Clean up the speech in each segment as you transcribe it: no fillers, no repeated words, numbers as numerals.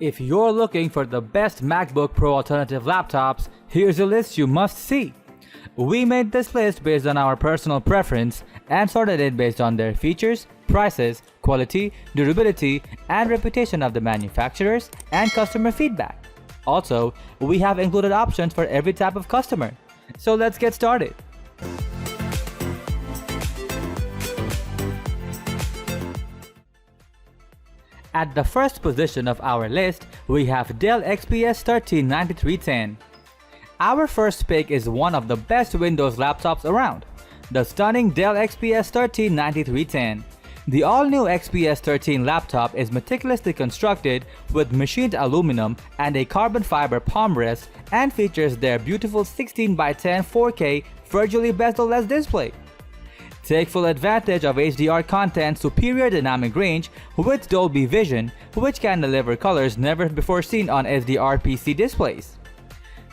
If you're looking for the best MacBook Pro alternative laptops, here's a list you must see. We made this list based on our personal preference and sorted it based on their features, prices, quality, durability, and reputation of the manufacturers and customer feedback. Also, we have included options for every type of customer. So let's get started. At the first position of our list, we have Dell XPS 139310. Our first pick is one of the best Windows laptops around, the stunning Dell XPS 139310. The all-new XPS 13 laptop is meticulously constructed with machined aluminum and a carbon fiber palm rest and features their beautiful 16:10 4K virtually bezel-less display. Take full advantage of HDR content's superior dynamic range with Dolby Vision, which can deliver colors never before seen on SDR PC displays.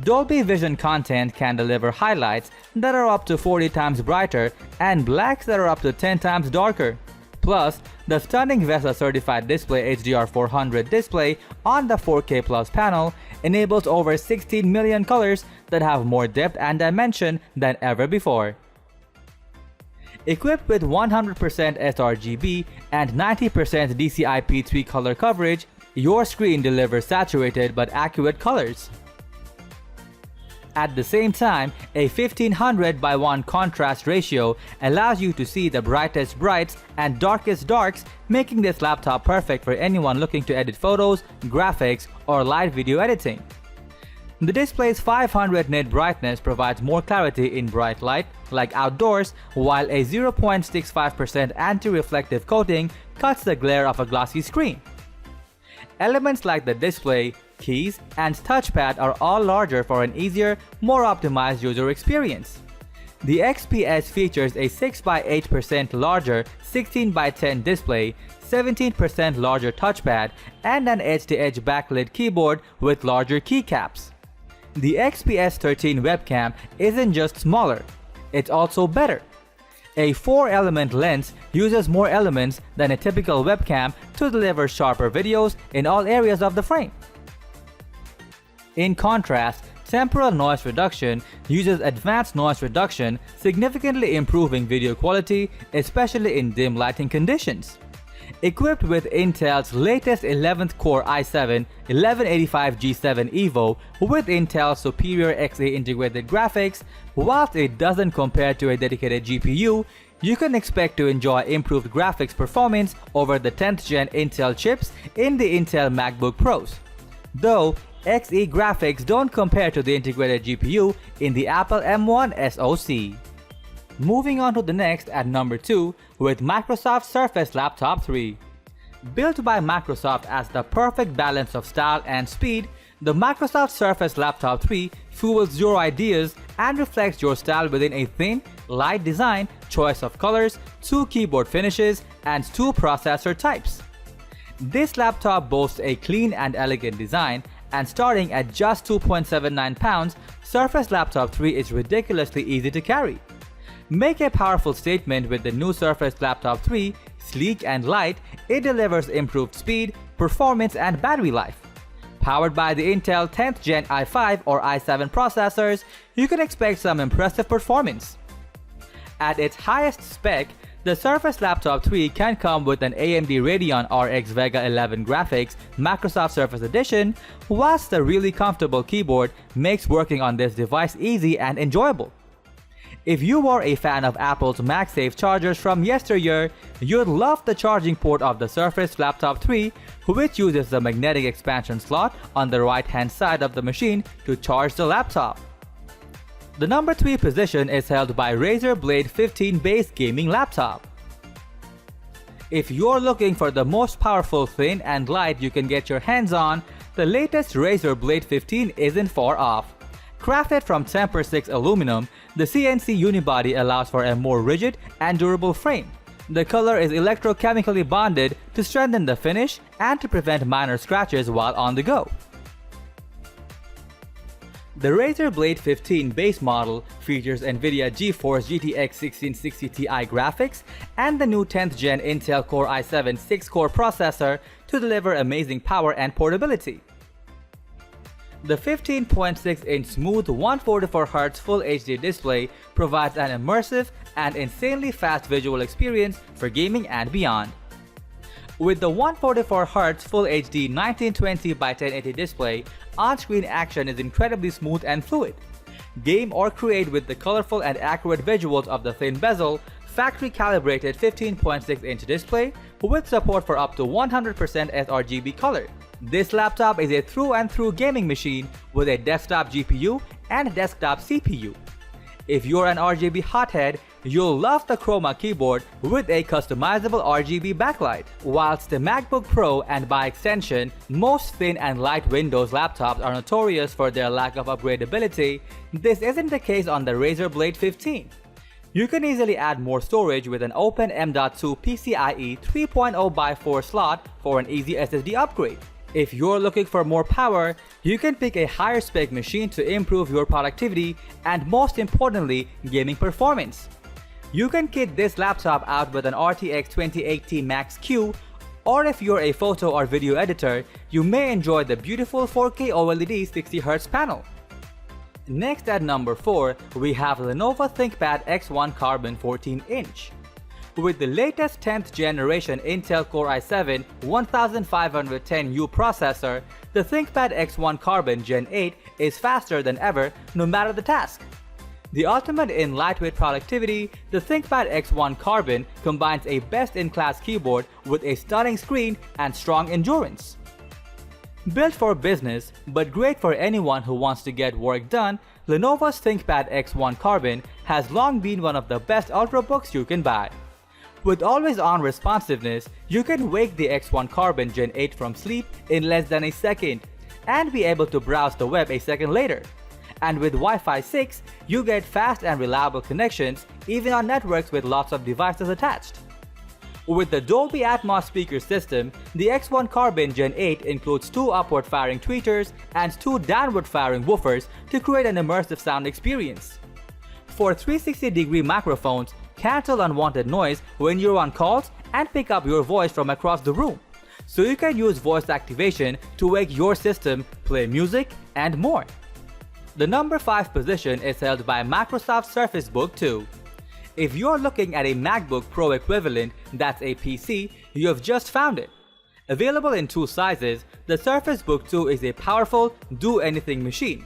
Dolby Vision content can deliver highlights that are up to 40 times brighter and blacks that are up to 10 times darker. Plus, the stunning VESA certified display HDR 400 display on the 4K Plus panel enables over 16 million colors that have more depth and dimension than ever before. Equipped with 100% sRGB and 90% DCI-P3 color coverage, your screen delivers saturated but accurate colors. At the same time, a 1500:1 contrast ratio allows you to see the brightest brights and darkest darks, making this laptop perfect for anyone looking to edit photos, graphics, or live video editing. The display's 500 nit brightness provides more clarity in bright light, like outdoors, while a 0.65% anti-reflective coating cuts the glare of a glossy screen. Elements like the display, keys, and touchpad are all larger for an easier, more optimized user experience. The XPS features a 6x8% larger 16:10 display, 17% larger touchpad, and an edge-to-edge backlit keyboard with larger keycaps. The XPS 13 webcam isn't just smaller, it's also better. A 4-element lens uses more elements than a typical webcam to deliver sharper videos in all areas of the frame. In contrast, temporal noise reduction uses advanced noise reduction, significantly improving video quality, especially in dim lighting conditions. Equipped with Intel's latest 11th core i7 1185G7 Evo with Intel's superior Xe integrated graphics, whilst it doesn't compare to a dedicated GPU, you can expect to enjoy improved graphics performance over the 10th gen Intel chips in the Intel MacBook Pros. Though, Xe graphics don't compare to the integrated GPU in the Apple M1 SoC. Moving on to the next at number 2 with Microsoft Surface Laptop 3. Built by Microsoft as the perfect balance of style and speed, the Microsoft Surface Laptop 3 fuels your ideas and reflects your style within a thin, light design, choice of colors, 2 keyboard finishes, and 2 processor types. This laptop boasts a clean and elegant design, and starting at just 2.79 pounds, Surface Laptop 3 is ridiculously easy to carry. Make a powerful statement with the new Surface Laptop 3, sleek and light, it delivers improved speed, performance, and battery life. Powered by the Intel 10th Gen i5 or i7 processors, you can expect some impressive performance. At its highest spec, the Surface Laptop 3 can come with an AMD Radeon RX Vega 11 graphics Microsoft Surface Edition, whilst the really comfortable keyboard makes working on this device easy and enjoyable. If you are a fan of Apple's MagSafe chargers from yesteryear, you'd love the charging port of the Surface Laptop 3, which uses the magnetic expansion slot on the right-hand side of the machine to charge the laptop. The number 3 position is held by Razer Blade 15 base gaming laptop. If you're looking for the most powerful, thin, and light you can get your hands on, the latest Razer Blade 15 isn't far off. Crafted from Temper 6 aluminum, the CNC unibody allows for a more rigid and durable frame. The color is electrochemically bonded to strengthen the finish and to prevent minor scratches while on the go. The Razer Blade 15 base model features NVIDIA GeForce GTX 1660 Ti graphics and the new 10th gen Intel Core i7 6-core processor to to deliver amazing power and portability. The 15.6-inch smooth 144Hz Full HD display provides an immersive and insanely fast visual experience for gaming and beyond. With the 144Hz Full HD 1920x1080 display, on-screen action is incredibly smooth and fluid. Game or create with the colorful and accurate visuals of the thin bezel, factory-calibrated 15.6-inch display with support for up to 100% sRGB color. This laptop is a through-and-through gaming machine with a desktop GPU and desktop CPU. If you're an RGB hothead, you'll love the Chroma keyboard with a customizable RGB backlight. Whilst the MacBook Pro and by extension, most thin and light Windows laptops are notorious for their lack of upgradability, this isn't the case on the Razer Blade 15. You can easily add more storage with an open M.2 PCIe 3.0x4 slot for an easy SSD upgrade. If you're looking for more power, you can pick a higher spec machine to improve your productivity and most importantly, gaming performance. You can kit this laptop out with an RTX 2080 Max-Q, or if you're a photo or video editor, you may enjoy the beautiful 4K OLED 60Hz panel. Next at number 4, we have Lenovo Thinkpad X1 Carbon 14-inch. With the latest 10th generation Intel Core i7 1510U processor, the Thinkpad X1 Carbon Gen 8 is faster than ever no matter the task. The ultimate in lightweight productivity, the Thinkpad X1 Carbon combines a best-in-class keyboard with a stunning screen and strong endurance. Built for business, but great for anyone who wants to get work done, Lenovo's Thinkpad X1 Carbon has long been one of the best ultrabooks you can buy. With always-on responsiveness, you can wake the X1 Carbon Gen 8 from sleep in less than a second and be able to browse the web a second later. And with Wi-Fi 6, you get fast and reliable connections even on networks with lots of devices attached. With the Dolby Atmos speaker system, the X1 Carbon Gen 8 includes 2 upward-firing tweeters and 2 downward-firing woofers to create an immersive sound experience. For 360-degree microphones, cancel unwanted noise when you're on calls and pick up your voice from across the room. So you can use voice activation to wake your system, play music, and more. The number 5 position is held by Microsoft Surface Book 2. If you're looking at a MacBook Pro equivalent that's a PC, you have just found it. Available in 2 sizes, the Surface Book 2 is a powerful, do-anything machine.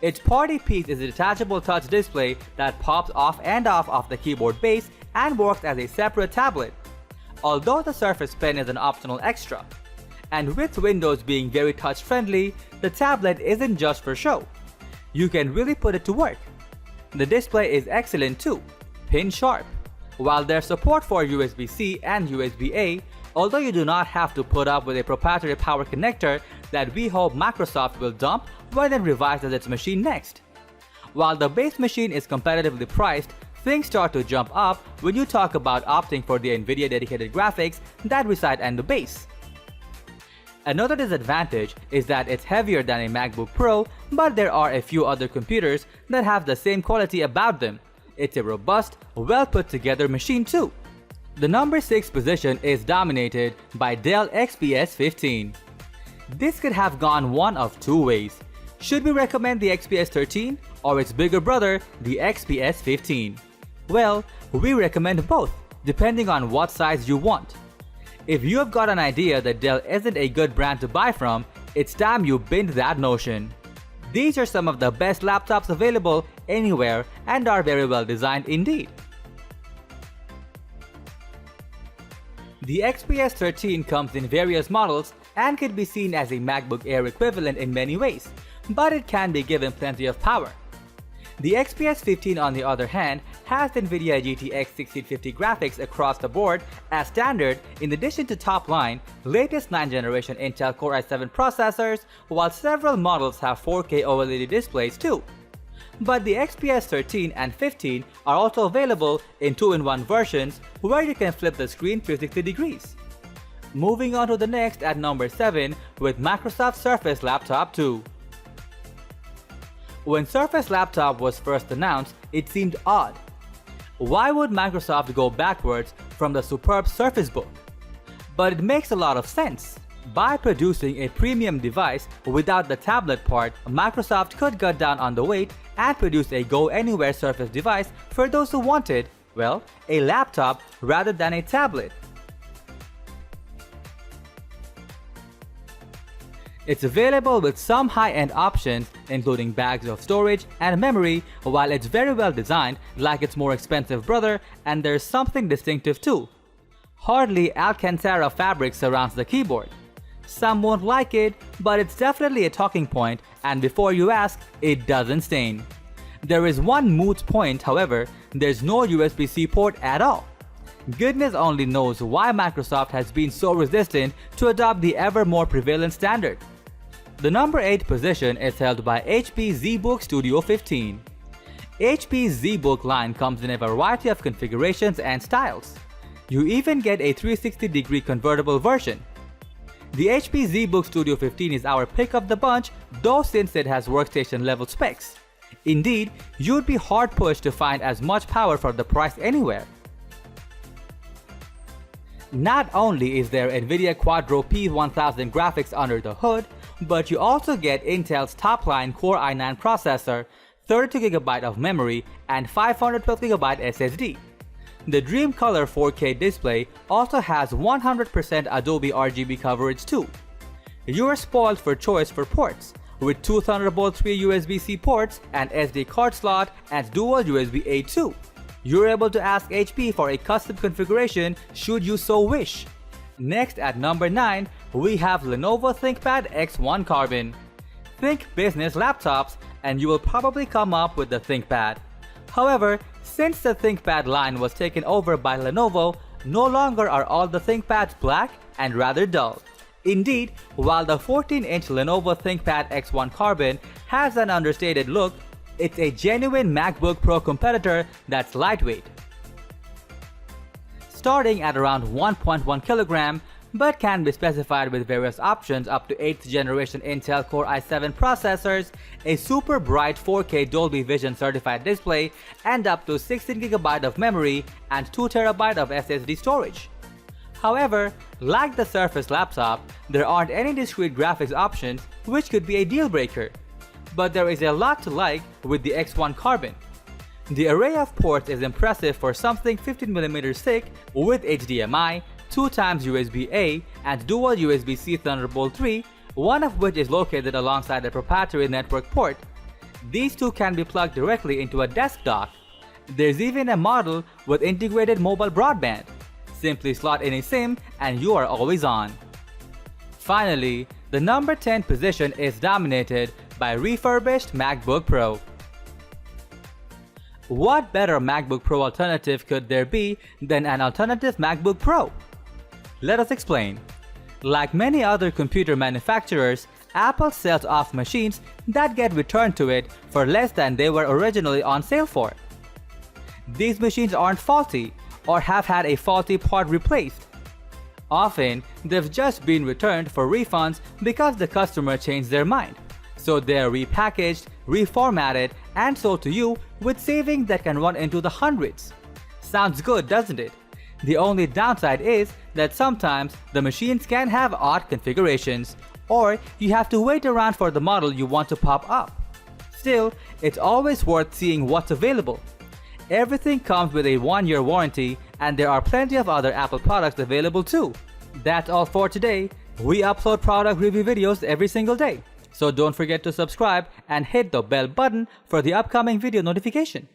Its party piece is a detachable touch display that pops off and off the keyboard base and works as a separate tablet, although the Surface Pen is an optional extra. And with Windows being very touch-friendly, the tablet isn't just for show. You can really put it to work. The display is excellent too, pin sharp. While there's support for USB-C and USB-A, although you do not have to put up with a proprietary power connector that we hope Microsoft will dump when it revises its machine next. While the base machine is competitively priced, things start to jump up when you talk about opting for the NVIDIA dedicated graphics that reside in the base. Another disadvantage is that it's heavier than a MacBook Pro, but there are a few other computers that have the same quality about them. It's a robust, well put together machine too. The number 6 position is dominated by Dell XPS 15. This could have gone one of 2 ways. Should we recommend the XPS 13 or its bigger brother, the XPS 15? Well, we recommend both, depending on what size you want. If you have got an idea that Dell isn't a good brand to buy from, it's time you binned that notion. These are some of the best laptops available anywhere and are very well designed indeed. The XPS 13 comes in various models and could be seen as a MacBook Air equivalent in many ways, but it can be given plenty of power. The XPS 15 on the other hand has NVIDIA GTX 1650 graphics across the board as standard in addition to top-line, latest 9th generation Intel Core i7 processors, while several models have 4K OLED displays too. But the XPS 13 and 15 are also available in 2-in-1 versions where you can flip the screen 360 degrees. Moving on to the next at number 7 with Microsoft Surface Laptop 2. When Surface Laptop was first announced, it seemed odd. Why would Microsoft go backwards from the superb Surface Book? but it makes a lot of sense. By producing a premium device without the tablet part, Microsoft could cut down on the weight and produce a go-anywhere Surface device for those who wanted, well, a laptop rather than a tablet. It's available with some high-end options including bags of storage and memory, while it's very well designed like its more expensive brother, and there's something distinctive too. Hardly Alcantara fabric surrounds the keyboard. Some won't like it, but it's definitely a talking point, and before you ask, it doesn't stain. There is one moot point, however, there's no USB-C port at all. Goodness only knows why Microsoft has been so resistant to adopt the ever more prevalent standard. The number 8 position is held by HP Zbook Studio 15. HP Zbook line comes in a variety of configurations and styles. You even get a 360-degree convertible version. The HP Zbook Studio 15 is our pick of the bunch, though since it has workstation level specs. Indeed, you'd be hard pushed to find as much power for the price anywhere. Not only is there NVIDIA Quadro P1000 graphics under the hood, but you also get Intel's top-line Core i9 processor, 32GB of memory, and 512GB SSD. The Dream Color 4K display also has 100% Adobe RGB coverage too. You are spoiled for choice for ports, with 2 Thunderbolt 3 USB-C ports, an SD card slot, and dual USB-A too. You're able to ask HP for a custom configuration should you so wish. Next at number 9, we have Lenovo Thinkpad X1 Carbon. Think business laptops and you will probably come up with the Thinkpad. However, since the Thinkpad line was taken over by Lenovo, no longer are all the Thinkpads black and rather dull. Indeed, while the 14-inch Lenovo Thinkpad X1 Carbon has an understated look, it's a genuine MacBook Pro competitor that's lightweight. Starting at around 1.1 kg, but can be specified with various options up to 8th generation Intel Core i7 processors, a super bright 4K Dolby Vision certified display, and up to 16GB of memory and 2TB of SSD storage. However, like the Surface laptop, there aren't any discrete graphics options, which could be a deal breaker. But there is a lot to like with the X1 Carbon. The array of ports is impressive for something 15mm thick with HDMI, 2x USB-A, and dual USB-C Thunderbolt 3, one of which is located alongside a proprietary network port. These two can be plugged directly into a desk dock. There's even a model with integrated mobile broadband. Simply slot in a SIM and you are always on. Finally, the number 10 position is dominated by Refurbished MacBook Pro. What better MacBook Pro alternative could there be than an alternative MacBook Pro? Let us explain. Like many other computer manufacturers, Apple sells off machines that get returned to it for less than they were originally on sale for. These machines aren't faulty or have had a faulty part replaced. Often, they've just been returned for refunds because the customer changed their mind. So they're repackaged, reformatted, and sold to you with savings that can run into the hundreds. Sounds good, doesn't it? The only downside is that sometimes the machines can have odd configurations, or you have to wait around for the model you want to pop up. Still, it's always worth seeing what's available. Everything comes with a 1-year warranty, and there are plenty of other Apple products available too. That's all for today. We upload product review videos every single day. So don't forget to subscribe and hit the bell button for the upcoming video notification.